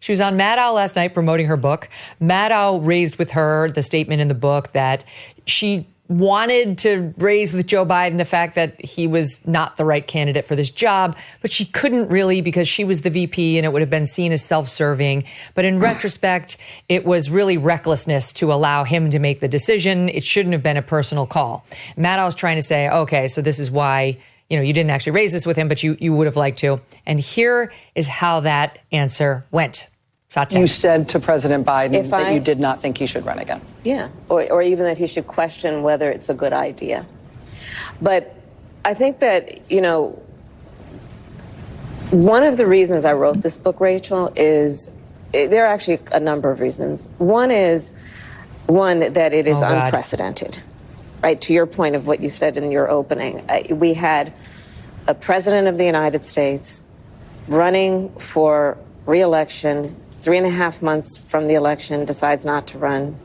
She was on Maddow last night promoting her book. Maddow raised with her the statement in the book that she wanted to raise with Joe Biden the fact that he was not the right candidate for this job, but she couldn't really because she was the VP and it would have been seen as self-serving. But in retrospect, it was really recklessness to allow him to make the decision. It shouldn't have been a personal call. Maddow's trying to say, okay, so this is why, you didn't actually raise this with him, but you would have liked to. And here is how that answer went. Satya. You said to President Biden that you did not think he should run again. Yeah, or even that he should question whether it's a good idea. But I think that, one of the reasons I wrote this book, Rachel, is there are actually a number of reasons. One is that it is unprecedented, right? To your point of what you said in your opening, we had a president of the United States running for re-election 3.5 months from the election, decides not to run.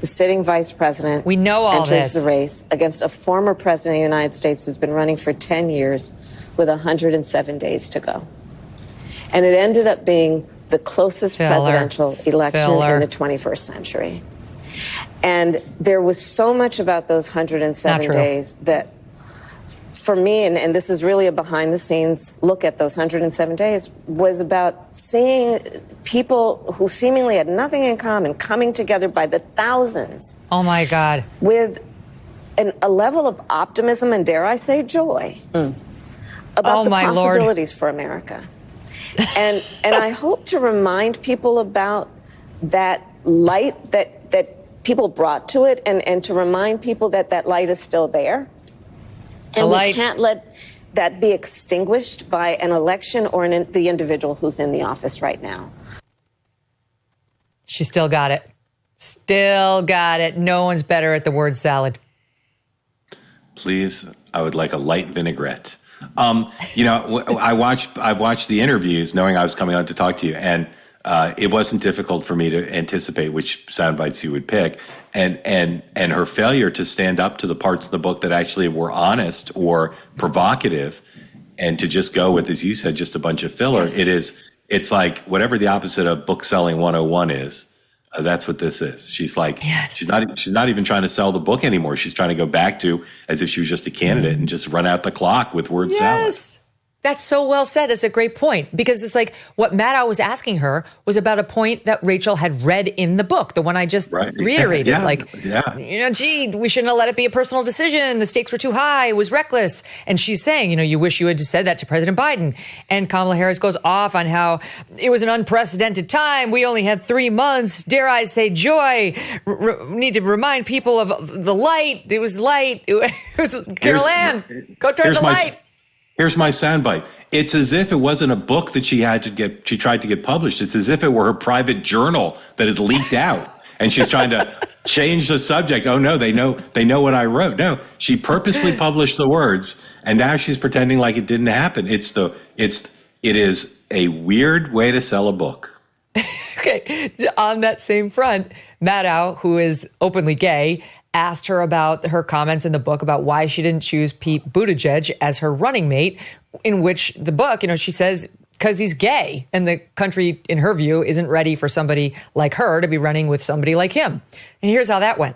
The sitting vice president enters the race against a former president of the United States who's been running for 10 years with 107 days to go. And it ended up being the closest presidential election in the 21st century. And there was so much about those 107 days that, for me, and this is really a behind-the-scenes look at those 107 days, was about seeing people who seemingly had nothing in common coming together by the thousands. Oh, my God. With a level of optimism and, dare I say, joy about the possibilities for America. And I hope to remind people about that light that people brought to it and to remind people that that light is still there. And we can't let that be extinguished by an election or the individual who's in the office right now. She still got it. Still got it. No one's better at the word salad. Please, I would like a light vinaigrette. I've watched the interviews knowing I was coming on to talk to you, and it wasn't difficult for me to anticipate which sound bites you would pick. And her failure to stand up to the parts of the book that actually were honest or provocative, and to just go with, as you said, just a bunch of filler. Yes. It's like whatever the opposite of book selling 101 is. That's what this is. She's like, she's not even trying to sell the book anymore. She's trying to go back to as if she was just a candidate and just run out the clock with word salad. That's so well said. That's a great point, because it's like what Maddow was asking her was about a point that Rachel had read in the book, the one I just reiterated. Gee, we shouldn't have let it be a personal decision. The stakes were too high. It was reckless. And she's saying, you wish you had said that to President Biden. And Kamala Harris goes off on how it was an unprecedented time. We only had 3 months. Dare I say joy. Need to remind people of the light. It was light. It was Carol Ann, go turn the light. Here's my soundbite. It's as if it wasn't a book that she tried to get published. It's as if it were her private journal that is leaked out, and she's trying to change the subject. Oh no, they know what I wrote. No, she purposely published the words, and now she's pretending like it didn't happen. It is a weird way to sell a book. Okay, on that same front, Maddow, who is openly gay, asked her about her comments in the book about why she didn't choose Pete Buttigieg as her running mate, in which the book, she says, because he's gay and the country, in her view, isn't ready for somebody like her to be running with somebody like him. And here's how that went.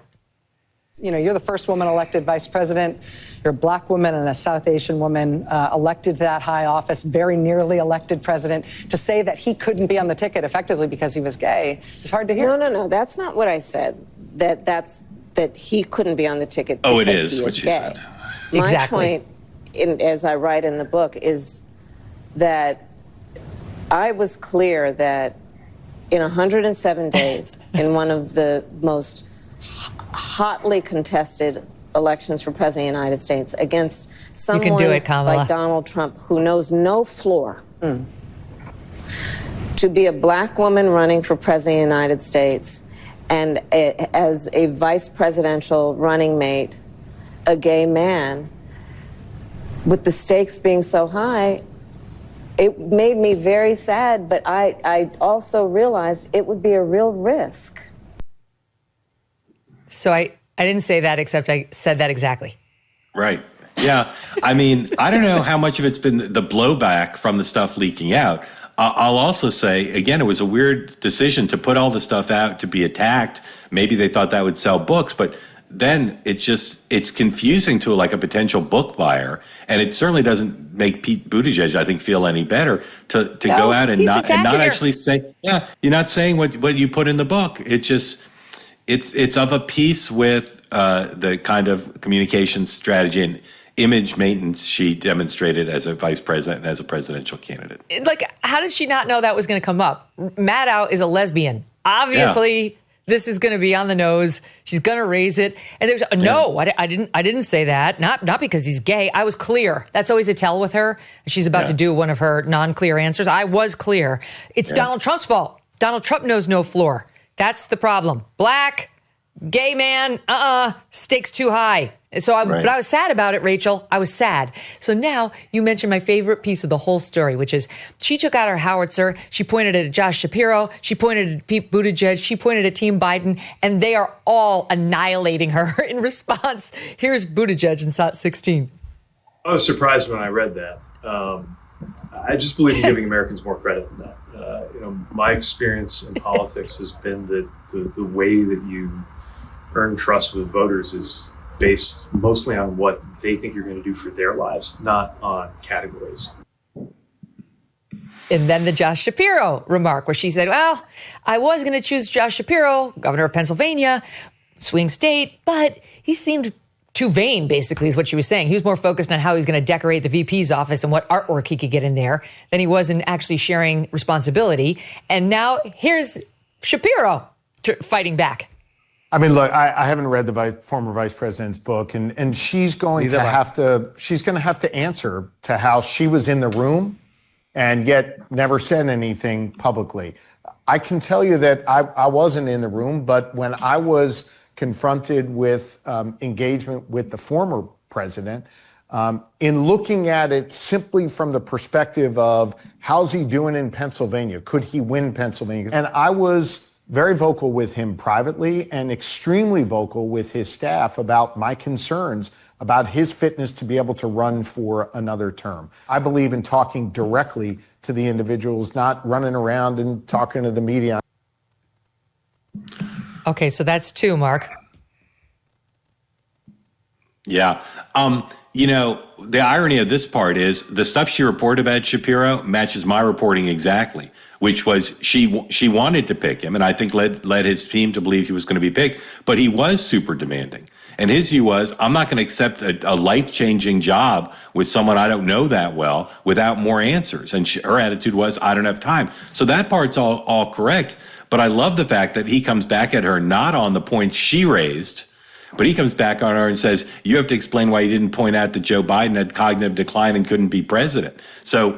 You're the first woman elected vice president. You're a black woman and a South Asian woman elected to that high office, very nearly elected president. To say that he couldn't be on the ticket effectively because he was gay is hard to hear. No. That's not what I said. That he couldn't be on the ticket because it is what she said. My point, as I write in the book, is that I was clear that in 107 days, in one of the most hotly contested elections for president of the United States, against someone like Donald Trump, who knows no floor, to be a black woman running for president of the United States, and as a vice presidential running mate, a gay man, with the stakes being so high, it made me very sad, but I also realized it would be a real risk. So I didn't say that, except I said that exactly. Right. Yeah. I mean, I don't know how much of it's been the blowback from the stuff leaking out. I'll also say, again, it was a weird decision to put all the stuff out to be attacked. Maybe they thought that would sell books, but then it's confusing to like a potential book buyer. And it certainly doesn't make Pete Buttigieg, I think, feel any better to go out and not actually say, yeah, you're not saying what you put in the book. It's of a piece with the kind of communication strategy and image maintenance she demonstrated as a vice president and as a presidential candidate. Like, how did she not know that was going to come up? Maddow is a lesbian. Obviously, this is going to be on the nose. She's going to raise it. And there's no, I didn't say that. Not because he's gay. I was clear. That's always a tell with her. She's about to do one of her non-clear answers. I was clear. It's Donald Trump's fault. Donald Trump knows no floor. That's the problem. Black, gay man, stakes too high. So but I was sad about it, Rachel. I was sad. So now you mentioned my favorite piece of the whole story, which is she took out her howitzer. She pointed at Josh Shapiro. She pointed at Pete Buttigieg. She pointed at Team Biden. And they are all annihilating her in response. Here's Buttigieg in Sot 16. I was surprised when I read that. I just believe in giving Americans more credit than that. My experience in politics has been that the way that you earn trust with voters is based mostly on what they think you're going to do for their lives, not on categories. And then the Josh Shapiro remark where she said, well, I was going to choose Josh Shapiro, governor of Pennsylvania, swing state, but he seemed too vain, basically, is what she was saying. He was more focused on how he was going to decorate the VP's office and what artwork he could get in there than he was in actually sharing responsibility. And now here's Shapiro fighting back. I mean, look, I haven't read the former vice president's book, and she's going to have to answer to how she was in the room and yet never said anything publicly. I can tell you that I wasn't in the room, but when I was confronted with engagement with the former president, in looking at it simply from the perspective of how's he doing in Pennsylvania? Could he win Pennsylvania? And I was very vocal with him privately and extremely vocal with his staff about my concerns about his fitness to be able to run for another term. I believe in talking directly to the individuals, not running around and talking to the media. Okay, so that's two, Mark. Yeah. The irony of this part is the stuff she reported about Shapiro matches my reporting exactly, which was she wanted to pick him, and I think led his team to believe he was going to be picked, but he was super demanding. And his view was, I'm not going to accept a life-changing job with someone I don't know that well without more answers. And her attitude was, I don't have time. So that part's all correct. But I love the fact that he comes back at her not on the points she raised, but he comes back on her and says, you have to explain why you didn't point out that Joe Biden had cognitive decline and couldn't be president. So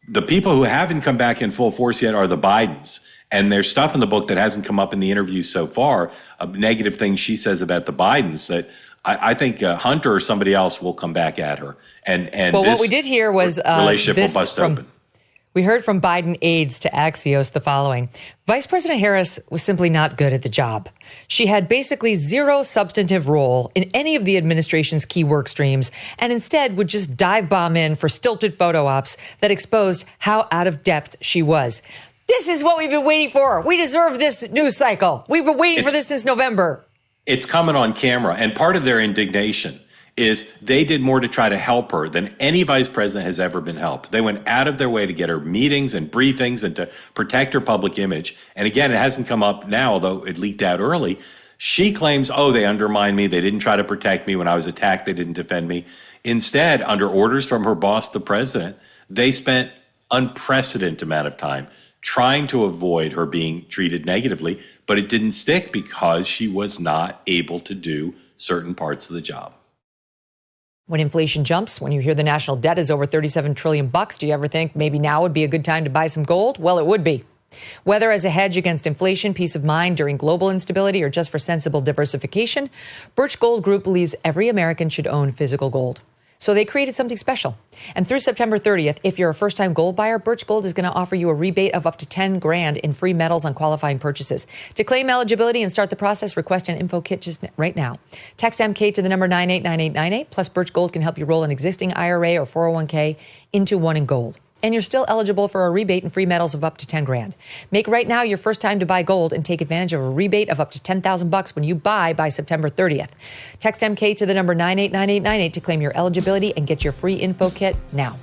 the people who haven't come back in full force yet are the Bidens. And there's stuff in the book that hasn't come up in the interviews so far, negative things she says about the Bidens that I think Hunter or somebody else will come back at her. And well, what we did here was relationship will bust open. We heard from Biden aides to Axios the following. Vice President Harris was simply not good at the job. She had basically zero substantive role in any of the administration's key work streams and instead would just dive bomb in for stilted photo ops that exposed how out of depth she was. This is what we've been waiting for. We deserve this news cycle. We've been waiting for this since November. It's coming on camera. And part of their indignation is they did more to try to help her than any vice president has ever been helped. They went out of their way to get her meetings and briefings and to protect her public image. And again, it hasn't come up now, although it leaked out early. She claims, they undermined me. They didn't try to protect me when I was attacked. They didn't defend me. Instead, under orders from her boss, the president, they spent unprecedented amount of time trying to avoid her being treated negatively, but it didn't stick because she was not able to do certain parts of the job. When inflation jumps, when you hear the national debt is over $37 trillion, do you ever think maybe now would be a good time to buy some gold? Well, it would be. Whether as a hedge against inflation, peace of mind during global instability, or just for sensible diversification, Birch Gold Group believes every American should own physical gold. So they created something special. And through September 30th, if you're a first-time gold buyer, Birch Gold is going to offer you a rebate of up to $10,000 in free metals on qualifying purchases. To claim eligibility and start the process, request an info kit just right now. Text MK to the number 989898. Plus, Birch Gold can help you roll an existing IRA or 401k into one in gold. And you're still eligible for a rebate and free metals of up to 10 grand. Make right now your first time to buy gold and take advantage of a rebate of up to 10,000 bucks when you buy by September 30th. Text MK to the number 989898 to claim your eligibility and get your free info kit now.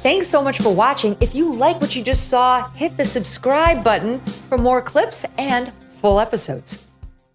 Thanks so much for watching. If you like what you just saw, hit the subscribe button for more clips and full episodes.